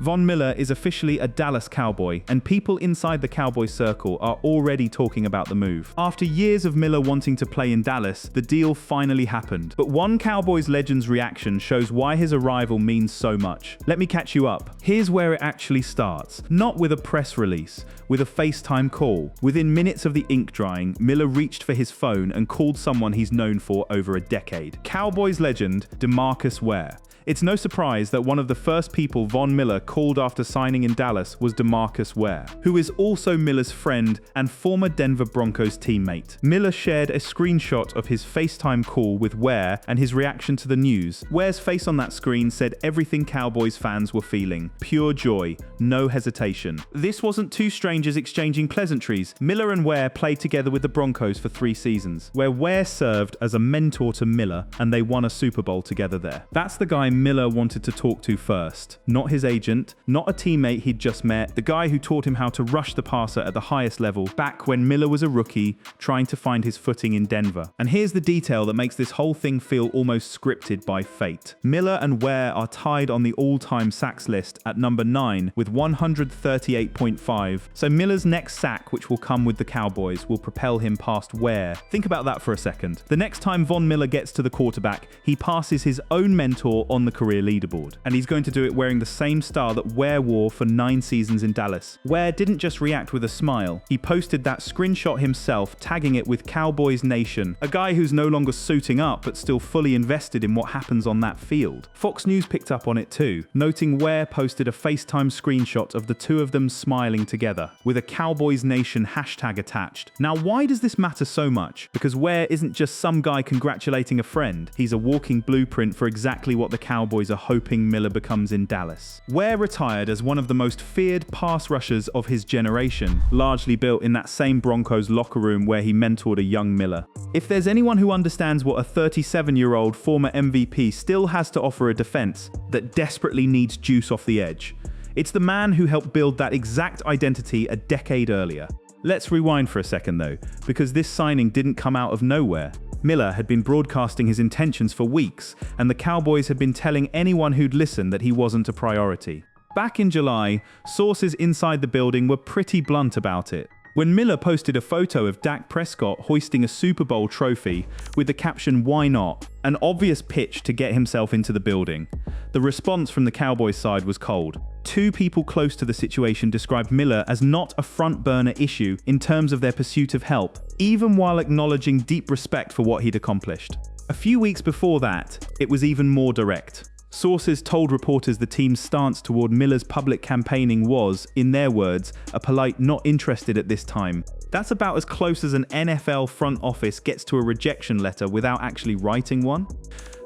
Von Miller is officially a Dallas Cowboy, and people inside the Cowboy circle are already talking about the move. After years of Miller wanting to play in Dallas, the deal finally happened. But one Cowboys legend's reaction shows why his arrival means so much. Let me catch you up. Here's where it actually starts. Not with a press release, with a FaceTime call. Within minutes of the ink drying, Miller reached for his phone and called someone he's known for over a decade. Cowboys legend DeMarcus Ware. It's no surprise that one of the first people Von Miller called after signing in Dallas was DeMarcus Ware, who is also Miller's friend and former Denver Broncos teammate. Miller shared a screenshot of his FaceTime call with Ware and his reaction to the news. Ware's face on that screen said everything Cowboys fans were feeling. Pure joy, no hesitation. This wasn't two strangers exchanging pleasantries. Miller and Ware played together with the Broncos for 3 seasons, where Ware served as a mentor to Miller and they won a Super Bowl together there. That's the guy Miller wanted to talk to first. Not his agent, not a teammate he'd just met, the guy who taught him how to rush the passer at the highest level back when Miller was a rookie trying to find his footing in Denver. And here's the detail that makes this whole thing feel almost scripted by fate. Miller and Ware are tied on the all-time sacks list at number 9 with 138.5, so Miller's next sack, which will come with the Cowboys, will propel him past Ware. Think about that for a second. The next time Von Miller gets to the quarterback, he passes his own mentor on the career leaderboard. And he's going to do it wearing the same style that Ware wore for 9 seasons in Dallas. Ware didn't just react with a smile. He posted that screenshot himself, tagging it with Cowboys Nation, a guy who's no longer suiting up but still fully invested in what happens on that field. Fox News picked up on it too, noting Ware posted a FaceTime screenshot of the two of them smiling together, with a Cowboys Nation hashtag attached. Now, why does this matter so much? Because Ware isn't just some guy congratulating a friend. He's a walking blueprint for exactly what the Cowboys are hoping Miller becomes in Dallas. Ware retired as one of the most feared pass rushers of his generation, largely built in that same Broncos locker room where he mentored a young Miller. If there's anyone who understands what a 37-year-old former MVP still has to offer a defense that desperately needs juice off the edge, it's the man who helped build that exact identity a decade earlier. Let's rewind for a second though, because this signing didn't come out of nowhere. Miller had been broadcasting his intentions for weeks, and the Cowboys had been telling anyone who'd listen that he wasn't a priority. Back in July, sources inside the building were pretty blunt about it. When Miller posted a photo of Dak Prescott hoisting a Super Bowl trophy with the caption "Why not?", an obvious pitch to get himself into the building, the response from the Cowboys side was cold. 2 people close to the situation described Miller as not a front-burner issue in terms of their pursuit of help, even while acknowledging deep respect for what he'd accomplished. A few weeks before that, it was even more direct. Sources told reporters the team's stance toward Miller's public campaigning was, in their words, a polite "not interested at this time." That's about as close as an NFL front office gets to a rejection letter without actually writing one.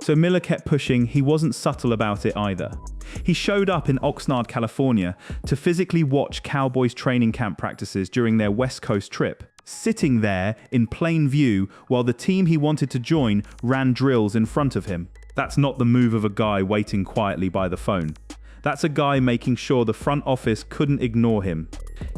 So Miller kept pushing. He wasn't subtle about it either. He showed up in Oxnard, California, to physically watch Cowboys training camp practices during their West Coast trip, sitting there in plain view while the team he wanted to join ran drills in front of him. That's not the move of a guy waiting quietly by the phone. That's a guy making sure the front office couldn't ignore him.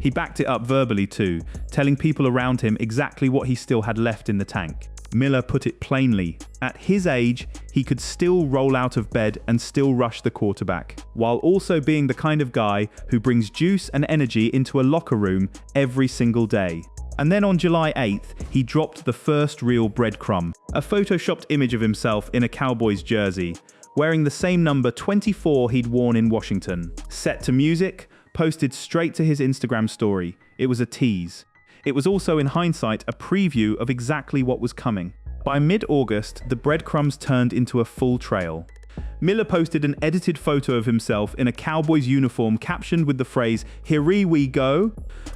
He backed it up verbally too, telling people around him exactly what he still had left in the tank. Miller put it plainly. At his age, he could still roll out of bed and still rush the quarterback, while also being the kind of guy who brings juice and energy into a locker room every single day. And then on July 8th, he dropped the first real breadcrumb, a photoshopped image of himself in a Cowboys jersey, wearing the same number 24 he'd worn in Washington. Set to music, posted straight to his Instagram story. It was a tease. It was also, in hindsight, a preview of exactly what was coming. By mid-August, the breadcrumbs turned into a full trail. Miller posted an edited photo of himself in a Cowboys uniform captioned with the phrase, "Here we go,"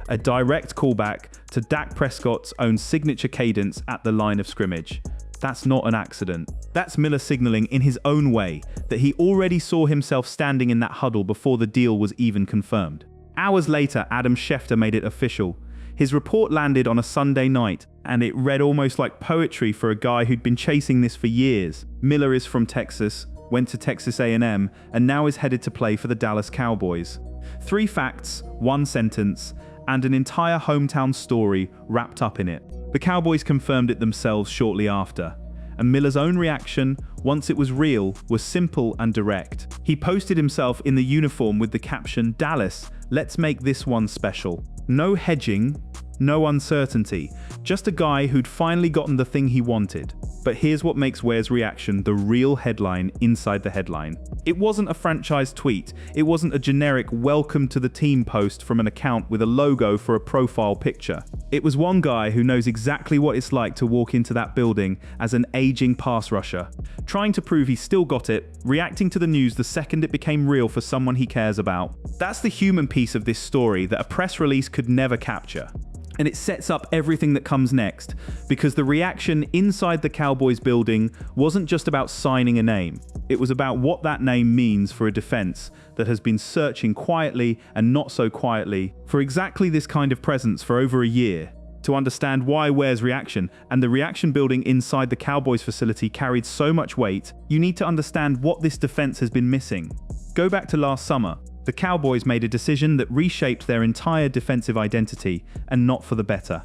a direct callback to Dak Prescott's own signature cadence at the line of scrimmage. That's not an accident. That's Miller signaling in his own way that he already saw himself standing in that huddle before the deal was even confirmed. Hours later, Adam Schefter made it official. His report landed on a Sunday night, and it read almost like poetry for a guy who'd been chasing this for years. Miller is from Texas, went to Texas A&M, and now is headed to play for the Dallas Cowboys. 3 facts, 1 sentence, and an entire hometown story wrapped up in it. The Cowboys confirmed it themselves shortly after. and Miller's own reaction, once it was real, was simple and direct. He posted himself in the uniform with the caption, "Dallas, let's make this one special." No hedging, no uncertainty, just a guy who'd finally gotten the thing he wanted. But here's what makes Ware's reaction the real headline inside the headline. It wasn't a franchise tweet. It wasn't a generic "welcome to the team" post from an account with a logo for a profile picture. It was one guy who knows exactly what it's like to walk into that building as an aging pass rusher, trying to prove he still got it, reacting to the news the second it became real for someone he cares about. That's the human piece of this story that a press release could never capture. And it sets up everything that comes next, because the reaction inside the Cowboys building wasn't just about signing a name. It was about what that name means for a defense that has been searching quietly and not so quietly for exactly this kind of presence for over a year. To understand why Ware's reaction and the reaction building inside the Cowboys facility carried so much weight, you need to understand what this defense has been missing. Go back to last summer. The Cowboys made a decision that reshaped their entire defensive identity, and not for the better.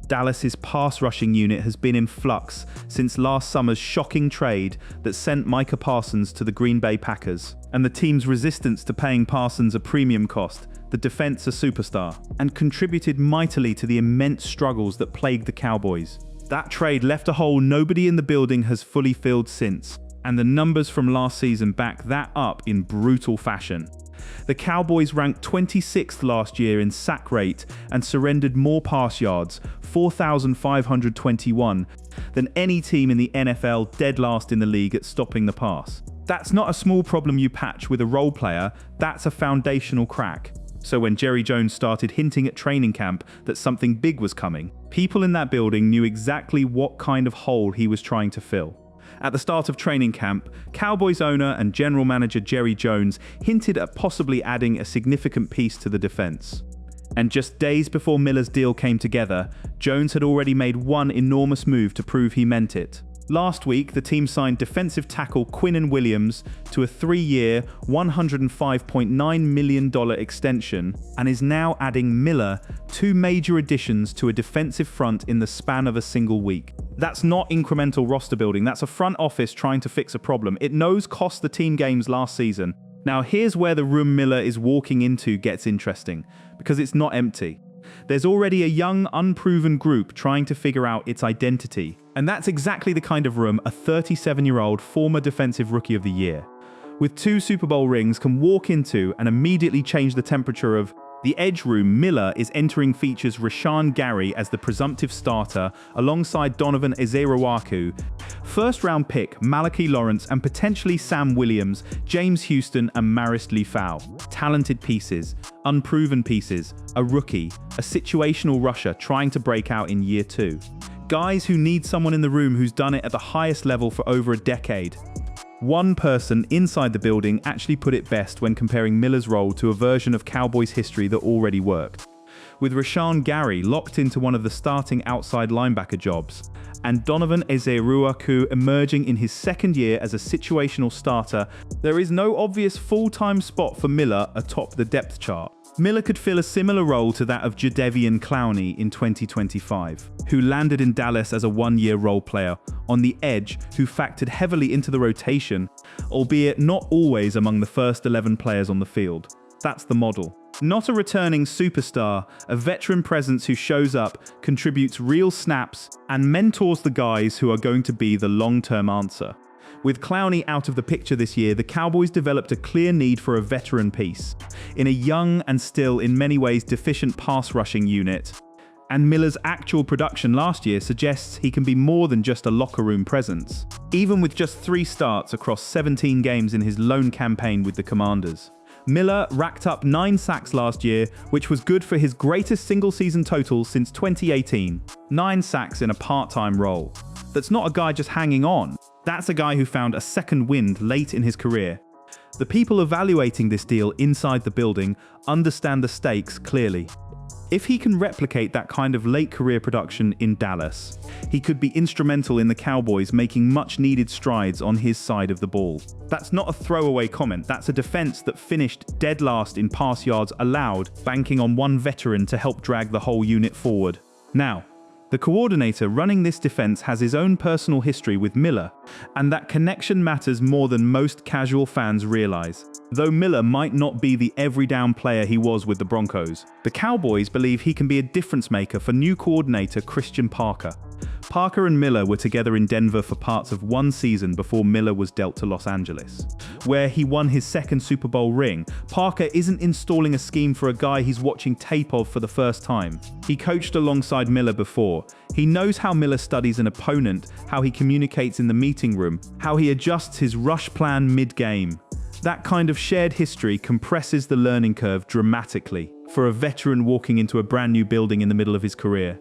Dallas's pass rushing unit has been in flux since last summer's shocking trade that sent Micah Parsons to the Green Bay Packers, and the team's resistance to paying Parsons a premium cost the defense a superstar, and contributed mightily to the immense struggles that plagued the Cowboys. That trade left a hole nobody in the building has fully filled since, and the numbers from last season back that up in brutal fashion. The Cowboys ranked 26th last year in sack rate and surrendered more pass yards, 4,521, than any team in the NFL, dead last in the league at stopping the pass. That's not a small problem you patch with a role player, that's a foundational crack. So when Jerry Jones started hinting at training camp that something big was coming, people in that building knew exactly what kind of hole he was trying to fill. At the start of training camp, Cowboys owner and general manager Jerry Jones hinted at possibly adding a significant piece to the defense. And just days before Miller's deal came together, Jones had already made one enormous move to prove he meant it. Last week, the team signed defensive tackle Quinnen Williams to a 3-year, $105.9 million extension and is now adding Miller, 2 major additions to a defensive front in the span of a single week. That's not incremental roster building, that's a front office trying to fix a problem it knows cost the team games last season. Now here's where the room Miller is walking into gets interesting, because it's not empty. There's already a young, unproven group trying to figure out its identity. And that's exactly the kind of room a 37-year-old former Defensive Rookie of the Year, with 2 Super Bowl rings, can walk into and immediately change the temperature of. The edge room Miller is entering features Rashawn Gary as the presumptive starter alongside Donovan Ezeruaku, first-round pick Malachi Lawrence, and potentially Sam Williams, James Houston, and Maris Leafau. Talented pieces, unproven pieces, a rookie, a situational rusher trying to break out in year 2. Guys who need someone in the room who's done it at the highest level for over a decade. One person inside the building actually put it best when comparing Miller's role to a version of Cowboys history that already worked. With Rashawn Gary locked into one of the starting outside linebacker jobs, and Donovan Ezeruaku emerging in his second year as a situational starter, there is no obvious full-time spot for Miller atop the depth chart. Miller could fill a similar role to that of Jadeveon Clowney in 2025, who landed in Dallas as a 1-year role player on the edge who factored heavily into the rotation, albeit not always among the first 11 players on the field. That's the model. Not a returning superstar, a veteran presence who shows up, contributes real snaps, and mentors the guys who are going to be the long-term answer. With Clowney out of the picture this year, the Cowboys developed a clear need for a veteran piece in a young and still in many ways deficient pass rushing unit. And Miller's actual production last year suggests he can be more than just a locker room presence, even with just 3 starts across 17 games in his lone campaign with the Commanders. Miller racked up 9 sacks last year, which was good for his greatest single-season total since 2018. 9 sacks in a part-time role. That's not a guy just hanging on. That's a guy who found a second wind late in his career. The people evaluating this deal inside the building understand the stakes clearly. If he can replicate that kind of late career production in Dallas, he could be instrumental in the Cowboys making much needed strides on his side of the ball. That's not a throwaway comment, that's a defense that finished dead last in pass yards allowed, banking on one veteran to help drag the whole unit forward. Now, The coordinator running this defense has his own personal history with Miller, and that connection matters more than most casual fans realize. Though Miller might not be the every-down player he was with the Broncos, the Cowboys believe he can be a difference maker for new coordinator Christian Parker. Parker and Miller were together in Denver for parts of one season before Miller was dealt to Los Angeles, where he won his second Super Bowl ring. Parker isn't installing a scheme for a guy he's watching tape of for the first time. He coached alongside Miller before. He knows how Miller studies an opponent, how he communicates in the meeting room, how he adjusts his rush plan mid-game. That kind of shared history compresses the learning curve dramatically for a veteran walking into a brand new building in the middle of his career.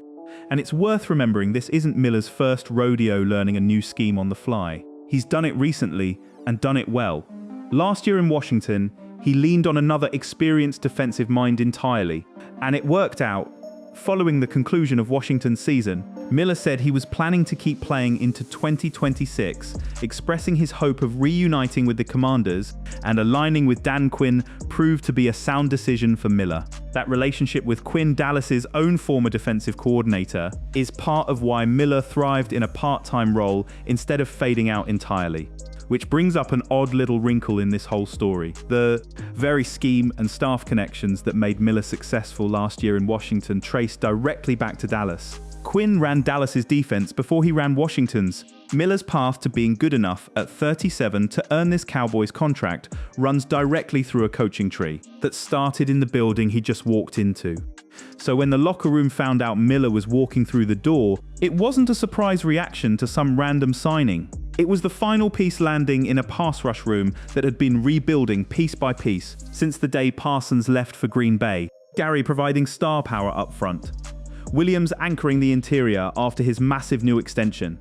And it's worth remembering this isn't Miller's first rodeo learning a new scheme on the fly. He's done it recently and done it well. Last year in Washington, he leaned on another experienced defensive mind entirely, and it worked out. Following the conclusion of Washington's season, Miller said he was planning to keep playing into 2026, expressing his hope of reuniting with the Commanders, and aligning with Dan Quinn proved to be a sound decision for Miller. That relationship with Quinn, Dallas's own former defensive coordinator, is part of why Miller thrived in a part-time role instead of fading out entirely. Which brings up an odd little wrinkle in this whole story. The very scheme and staff connections that made Miller successful last year in Washington trace directly back to Dallas. Quinn ran Dallas's defense before he ran Washington's. Miller's path to being good enough at 37 to earn this Cowboys contract runs directly through a coaching tree that started in the building he just walked into. So when the locker room found out Miller was walking through the door, it wasn't a surprise reaction to some random signing. It was the final piece landing in a pass rush room that had been rebuilding piece by piece since the day Parsons left for Green Bay, Gary providing star power up front, Williams anchoring the interior after his massive new extension,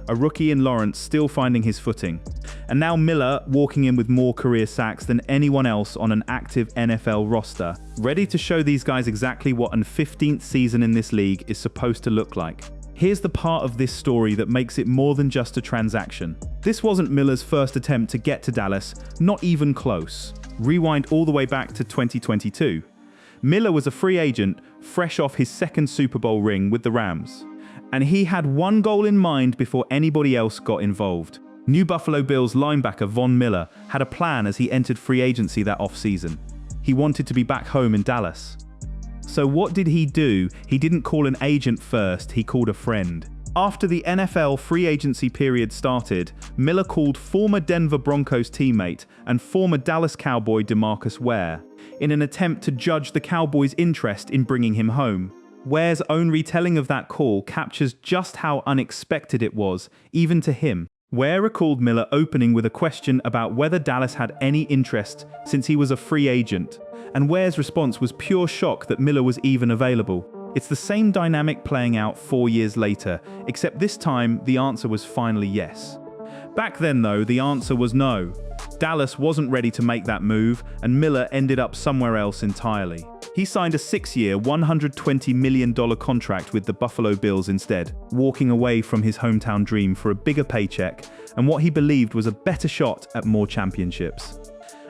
a rookie in Lawrence still finding his footing, and now Miller walking in with more career sacks than anyone else on an active NFL roster, ready to show these guys exactly what an 15th season in this league is supposed to look like. Here's the part of this story that makes it more than just a transaction. This wasn't Miller's first attempt to get to Dallas, not even close. Rewind all the way back to 2022. Miller was a free agent, fresh off his second Super Bowl ring with the Rams. And he had one goal in mind before anybody else got involved. New Buffalo Bills linebacker Von Miller had a plan as he entered free agency that offseason. He wanted to be back home in Dallas. So what did he do? He didn't call an agent first, he called a friend. After the NFL free agency period started, Miller called former Denver Broncos teammate and former Dallas Cowboy DeMarcus Ware in an attempt to judge the Cowboys' interest in bringing him home. Ware's own retelling of that call captures just how unexpected it was, even to him. Ware recalled Miller opening with a question about whether Dallas had any interest since he was a free agent, and Ware's response was pure shock that Miller was even available. It's the same dynamic playing out 4 years later, except this time the answer was finally yes. Back then though, the answer was no. Dallas wasn't ready to make that move, and Miller ended up somewhere else entirely. He signed a 6-year, $120 million contract with the Buffalo Bills instead, walking away from his hometown dream for a bigger paycheck and what he believed was a better shot at more championships.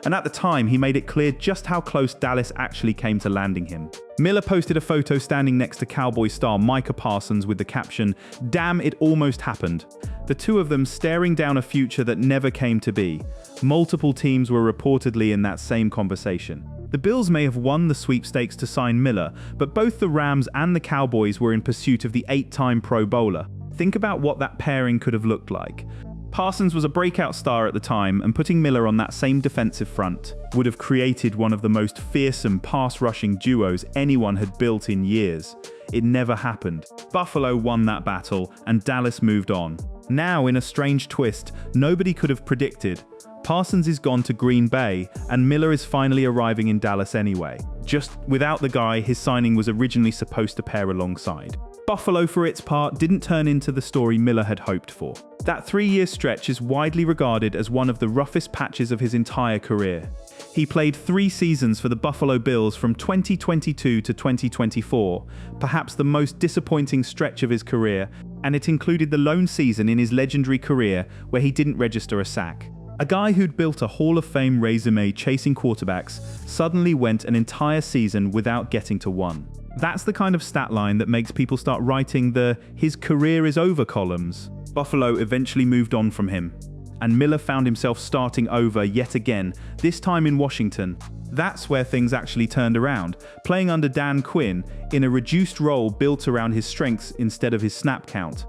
And at the time, he made it clear just how close Dallas actually came to landing him. Miller posted a photo standing next to Cowboys star Micah Parsons with the caption, "Damn, it almost happened." The two of them staring down a future that never came to be. Multiple teams were reportedly in that same conversation. The Bills may have won the sweepstakes to sign Miller, but both the Rams and the Cowboys were in pursuit of the 8-time Pro Bowler. Think about what that pairing could have looked like. Parsons was a breakout star at the time, and putting Miller on that same defensive front would have created one of the most fearsome pass-rushing duos anyone had built in years. It never happened. Buffalo won that battle, and Dallas moved on. Now, in a strange twist, nobody could have predicted. Parsons is gone to Green Bay, and Miller is finally arriving in Dallas anyway. Just without the guy his signing was originally supposed to pair alongside. Buffalo, for its part, didn't turn into the story Miller had hoped for. That 3-year stretch is widely regarded as one of the roughest patches of his entire career. He played 3 seasons for the Buffalo Bills from 2022 to 2024, perhaps the most disappointing stretch of his career, and it included the lone season in his legendary career where he didn't register a sack. A guy who'd built a Hall of Fame resume chasing quarterbacks suddenly went an entire season without getting to one. That's the kind of stat line that makes people start writing the "his career is over" columns. Buffalo eventually moved on from him, and Miller found himself starting over yet again, this time in Washington. That's where things actually turned around, playing under Dan Quinn in a reduced role built around his strengths instead of his snap count.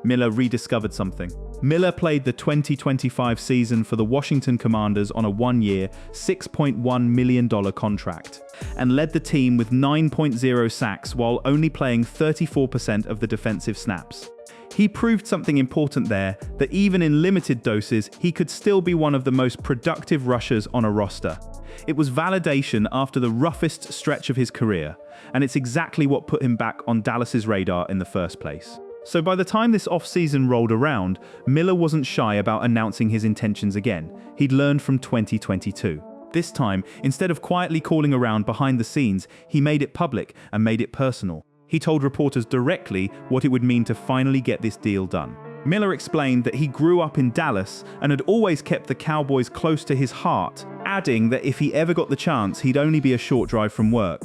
Miller rediscovered something. Miller played the 2025 season for the Washington Commanders on a one-year, $6.1 million contract, and led the team with 9.0 sacks while only playing 34% of the defensive snaps. He proved something important there, that even in limited doses, he could still be one of the most productive rushers on a roster. It was validation after the roughest stretch of his career, and it's exactly what put him back on Dallas's radar in the first place. So by the time this offseason rolled around, Miller wasn't shy about announcing his intentions again. He'd learned from 2022. This time, instead of quietly calling around behind the scenes, he made it public and made it personal. He told reporters directly what it would mean to finally get this deal done. Miller explained that he grew up in Dallas and had always kept the Cowboys close to his heart, adding that if he ever got the chance, he'd only be a short drive from work.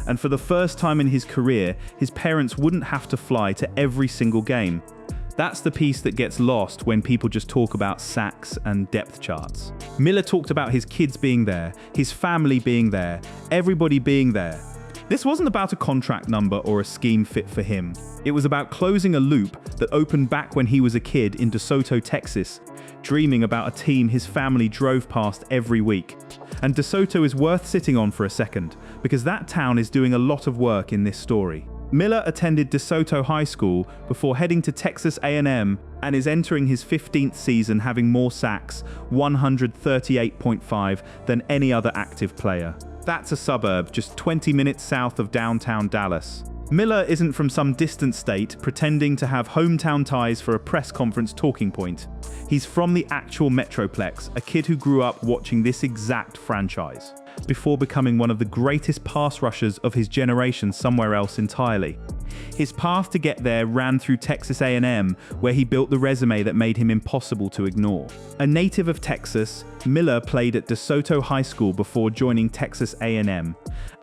And for the first time in his career, his parents wouldn't have to fly to every single game. That's the piece that gets lost when people just talk about sacks and depth charts. Miller talked about his kids being there, his family being there, everybody being there. This wasn't about a contract number or a scheme fit for him. It was about closing a loop that opened back when he was a kid in DeSoto, Texas, dreaming about a team his family drove past every week. And DeSoto is worth sitting on for a second, because that town is doing a lot of work in this story. Miller attended DeSoto High School before heading to Texas A&M and is entering his 15th season having more sacks, 138.5, than any other active player. That's a suburb just 20 minutes south of downtown Dallas. Miller isn't from some distant state pretending to have hometown ties for a press conference talking point. He's from the actual Metroplex, a kid who grew up watching this exact franchise, before becoming one of the greatest pass rushers of his generation somewhere else entirely. His path to get there ran through Texas A&M, where he built the resume that made him impossible to ignore. A native of Texas, Miller played at DeSoto High School before joining Texas A&M.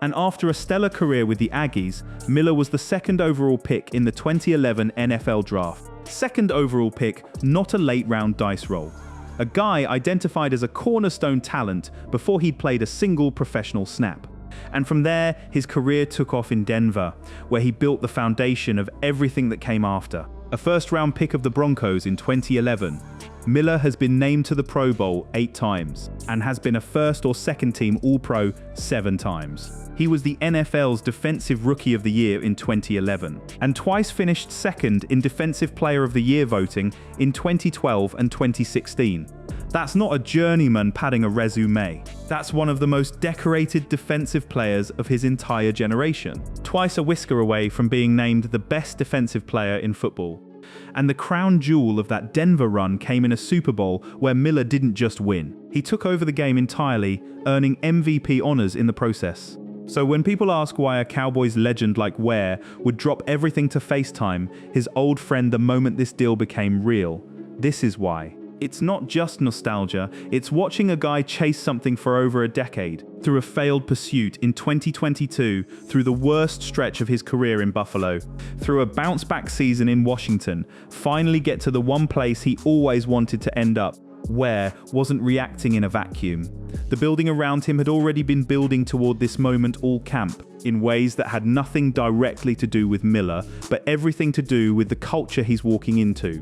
And after a stellar career with the Aggies, Miller was the second overall pick in the 2011 NFL Draft. Second overall pick, not a late-round dice roll. A guy identified as a cornerstone talent before he'd played a single professional snap. And from there, his career took off in Denver, where he built the foundation of everything that came after. A first-round pick of the Broncos in 2011, Miller has been named to the Pro Bowl 8 times and has been a first or second team All-Pro 7 times. He was the NFL's Defensive Rookie of the Year in 2011 and twice finished second in Defensive Player of the Year voting in 2012 and 2016. That's not a journeyman padding a resume. That's one of the most decorated defensive players of his entire generation. Twice a whisker away from being named the best defensive player in football. And the crown jewel of that Denver run came in a Super Bowl where Miller didn't just win. He took over the game entirely, earning MVP honors in the process. So when people ask why a Cowboys legend like Ware would drop everything to FaceTime his old friend the moment this deal became real, this is why. It's not just nostalgia, it's watching a guy chase something for over a decade, through a failed pursuit in 2022, through the worst stretch of his career in Buffalo, through a bounce-back season in Washington, finally get to the one place he always wanted to end up. Ware wasn't reacting in a vacuum. The building around him had already been building toward this moment all camp, in ways that had nothing directly to do with Miller, but everything to do with the culture he's walking into.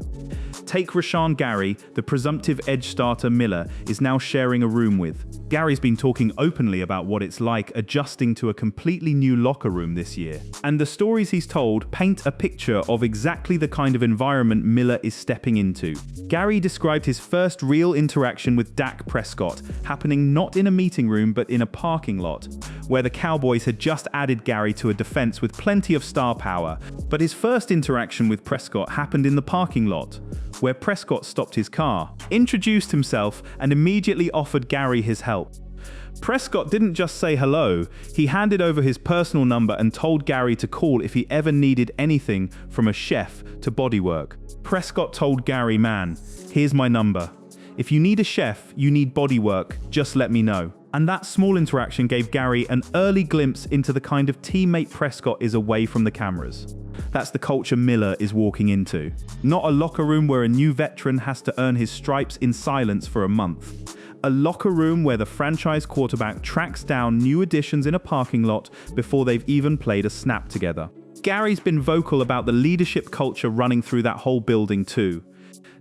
Take Rashawn Gary, the presumptive edge starter Miller is now sharing a room with. Gary's been talking openly about what it's like adjusting to a completely new locker room this year. And the stories he's told paint a picture of exactly the kind of environment Miller is stepping into. Gary described his first real interaction with Dak Prescott happening not in a meeting room but in a parking lot, where the Cowboys had just added Gary to a defense with plenty of star power. But his first interaction with Prescott happened in the parking lot, where Prescott stopped his car, introduced himself, and immediately offered Gary his help. Prescott didn't just say hello, he handed over his personal number and told Gary to call if he ever needed anything from a chef to bodywork. Prescott told Gary, "Man, here's my number. If you need a chef, you need bodywork, just let me know." And that small interaction gave Gary an early glimpse into the kind of teammate Prescott is away from the cameras. That's the culture Miller is walking into. Not a locker room where a new veteran has to earn his stripes in silence for a month. A locker room where the franchise quarterback tracks down new additions in a parking lot before they've even played a snap together. Gary's been vocal about the leadership culture running through that whole building too,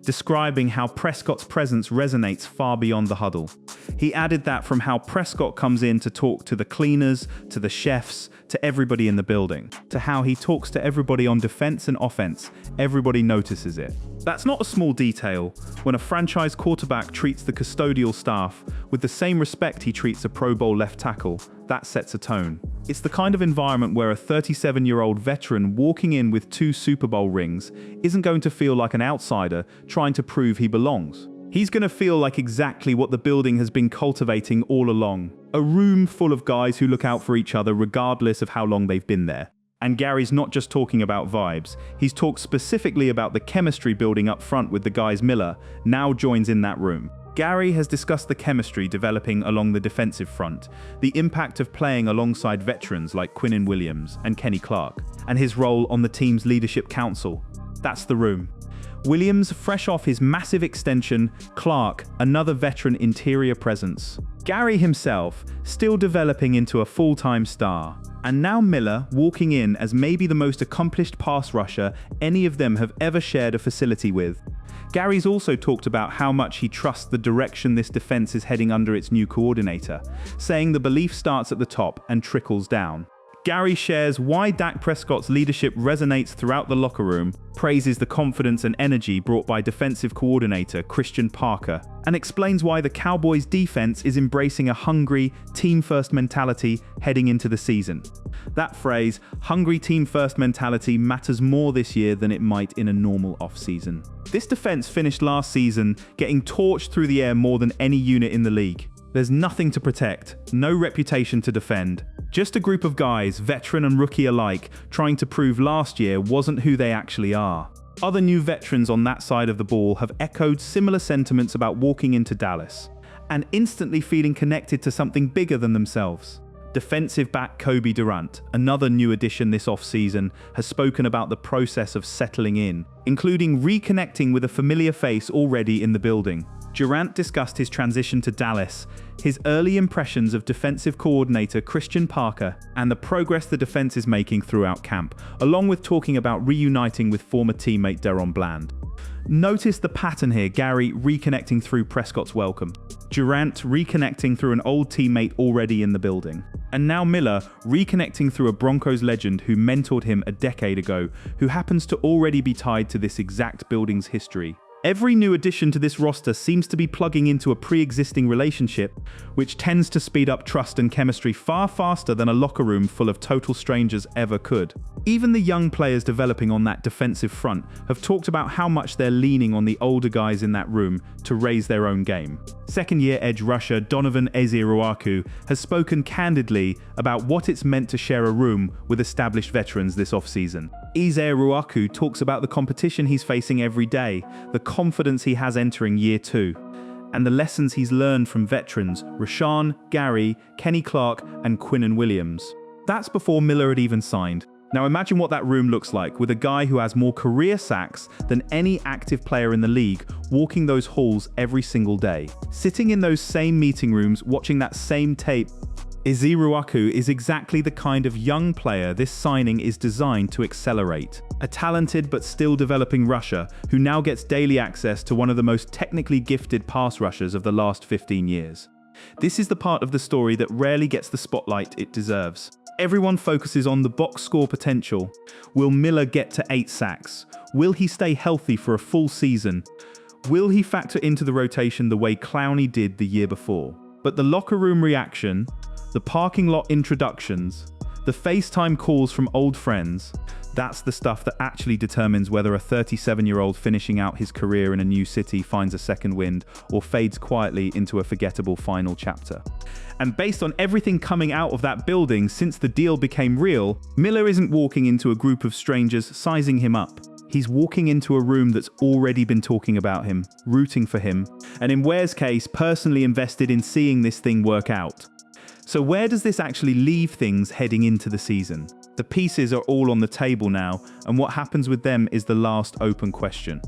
describing how Prescott's presence resonates far beyond the huddle. He added that from how Prescott comes in to talk to the cleaners, to the chefs, to everybody in the building, to how he talks to everybody on defense and offense, everybody notices it. That's not a small detail. When a franchise quarterback treats the custodial staff with the same respect he treats a Pro Bowl left tackle, that sets a tone. It's the kind of environment where a 37-year-old veteran walking in with 2 Super Bowl rings isn't going to feel like an outsider trying to prove he belongs. He's going to feel like exactly what the building has been cultivating all along. A room full of guys who look out for each other regardless of how long they've been there. And Gary's not just talking about vibes, he's talked specifically about the chemistry building up front with the guys Miller now joins in that room. Gary has discussed the chemistry developing along the defensive front, the impact of playing alongside veterans like Quinnen Williams and Kenny Clark, and his role on the team's leadership council. That's the room. Williams fresh off his massive extension, Clark, another veteran interior presence. Gary himself, still developing into a full-time star. And now Miller walking in as maybe the most accomplished pass rusher any of them have ever shared a facility with. Gary's also talked about how much he trusts the direction this defense is heading under its new coordinator, saying the belief starts at the top and trickles down. Gary shares why Dak Prescott's leadership resonates throughout the locker room, praises the confidence and energy brought by defensive coordinator Christian Parker, and explains why the Cowboys' defense is embracing a hungry, team-first mentality heading into the season. That phrase, hungry team-first mentality, matters more this year than it might in a normal offseason. This defense finished last season getting torched through the air more than any unit in the league. There's nothing to protect, no reputation to defend. Just a group of guys, veteran and rookie alike, trying to prove last year wasn't who they actually are. Other new veterans on that side of the ball have echoed similar sentiments about walking into Dallas, and instantly feeling connected to something bigger than themselves. Defensive back Kobe Durant, another new addition this offseason, has spoken about the process of settling in, including reconnecting with a familiar face already in the building. Durant discussed his transition to Dallas, his early impressions of defensive coordinator Christian Parker, and the progress the defense is making throughout camp, along with talking about reuniting with former teammate Deron Bland. Notice the pattern here, Gary reconnecting through Prescott's welcome, Durant reconnecting through an old teammate already in the building, and now Miller reconnecting through a Broncos legend who mentored him a decade ago, who happens to already be tied to this exact building's history. Every new addition to this roster seems to be plugging into a pre-existing relationship, which tends to speed up trust and chemistry far faster than a locker room full of total strangers ever could. Even the young players developing on that defensive front have talked about how much they're leaning on the older guys in that room to raise their own game. Second-year edge rusher Donovan Ezeruaku has spoken candidly about what it's meant to share a room with established veterans this offseason. Ezeruaku talks about the competition he's facing every day, the confidence he has entering year 2, and the lessons he's learned from veterans Rashawn, Gary, Kenny Clark, and Quinnen Williams. That's before Miller had even signed. Now imagine what that room looks like with a guy who has more career sacks than any active player in the league walking those halls every single day. Sitting in those same meeting rooms, watching that same tape, Ezeruaku is exactly the kind of young player this signing is designed to accelerate. A talented but still developing rusher who now gets daily access to one of the most technically gifted pass rushers of the last 15 years. This is the part of the story that rarely gets the spotlight it deserves. Everyone focuses on the box score potential. Will Miller get to 8 sacks? Will he stay healthy for a full season? Will he factor into the rotation the way Clowney did the year before? But the locker room reaction, the parking lot introductions, the FaceTime calls from old friends, that's the stuff that actually determines whether a 37-year-old finishing out his career in a new city finds a second wind or fades quietly into a forgettable final chapter. And based on everything coming out of that building since the deal became real, Miller isn't walking into a group of strangers sizing him up. He's walking into a room that's already been talking about him, rooting for him, and in Ware's case, personally invested in seeing this thing work out. So where does this actually leave things heading into the season? The pieces are all on the table now, and what happens with them is the last open question.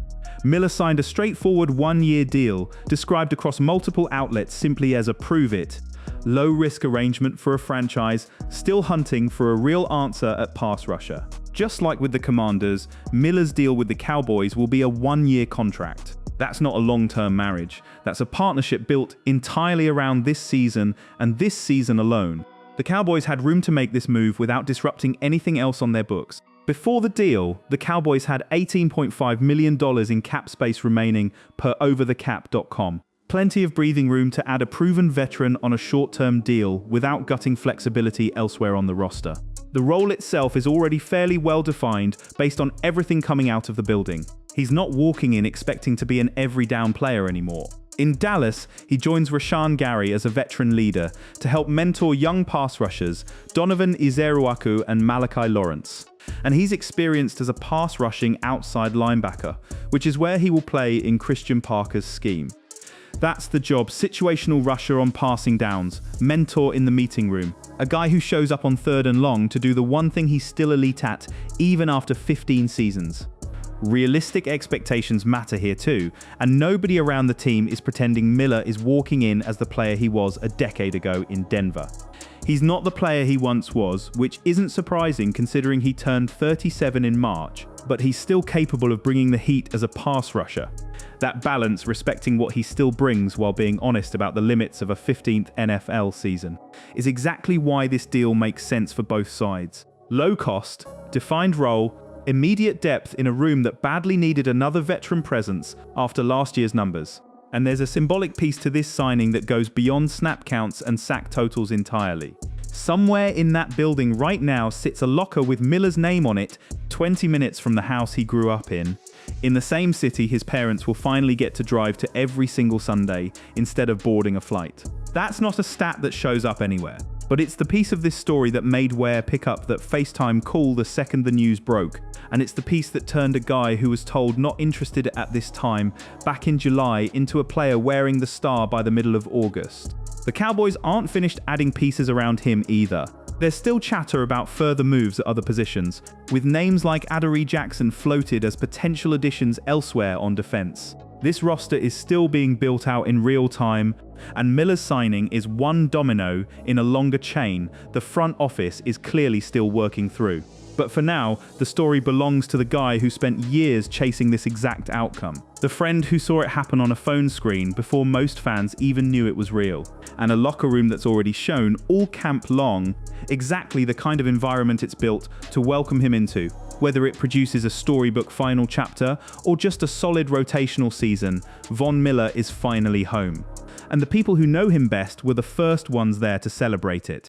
Miller signed a straightforward one-year deal, described across multiple outlets simply as a prove-it, low-risk arrangement for a franchise still hunting for a real answer at pass rusher. Just like with the Commanders, Miller's deal with the Cowboys will be a one-year contract. That's not a long-term marriage. That's a partnership built entirely around this season and this season alone. The Cowboys had room to make this move without disrupting anything else on their books. Before the deal, the Cowboys had $18.5 million in cap space remaining per overthecap.com. Plenty of breathing room to add a proven veteran on a short-term deal without gutting flexibility elsewhere on the roster. The role itself is already fairly well defined based on everything coming out of the building. He's not walking in expecting to be an every-down player anymore. In Dallas, he joins Rashan Gary as a veteran leader to help mentor young pass rushers Donovan Izeruaku and Malachi Lawrence. And he's experienced as a pass-rushing outside linebacker, which is where he will play in Christian Parker's scheme. That's the job: situational rusher on passing downs, mentor in the meeting room, a guy who shows up on 3rd and long to do the one thing he's still elite at, even after 15 seasons. Realistic expectations matter here too, and nobody around the team is pretending Miller is walking in as the player he was a decade ago in Denver. He's not the player he once was, which isn't surprising considering he turned 37 in March, but he's still capable of bringing the heat as a pass rusher. That balance, respecting what he still brings while being honest about the limits of a 15th NFL season, is exactly why this deal makes sense for both sides. Low cost, defined role, immediate depth in a room that badly needed another veteran presence after last year's numbers. And there's a symbolic piece to this signing that goes beyond snap counts and sack totals entirely. Somewhere in that building right now sits a locker with Miller's name on it, 20 minutes from the house he grew up in the same city his parents will finally get to drive to every single Sunday instead of boarding a flight. That's not a stat that shows up anywhere, but it's the piece of this story that made Ware pick up that FaceTime call the second the news broke, and it's the piece that turned a guy who was told not interested at this time back in July into a player wearing the star by the middle of August. The Cowboys aren't finished adding pieces around him either. There's still chatter about further moves at other positions, with names like Adoree Jackson floated as potential additions elsewhere on defense. This roster is still being built out in real time, and Miller's signing is one domino in a longer chain the front office is clearly still working through. But for now, the story belongs to the guy who spent years chasing this exact outcome. The friend who saw it happen on a phone screen before most fans even knew it was real. And a locker room that's already shown, all camp long, exactly the kind of environment it's built to welcome him into. Whether it produces a storybook final chapter or just a solid rotational season, Von Miller is finally home. And the people who know him best were the first ones there to celebrate it.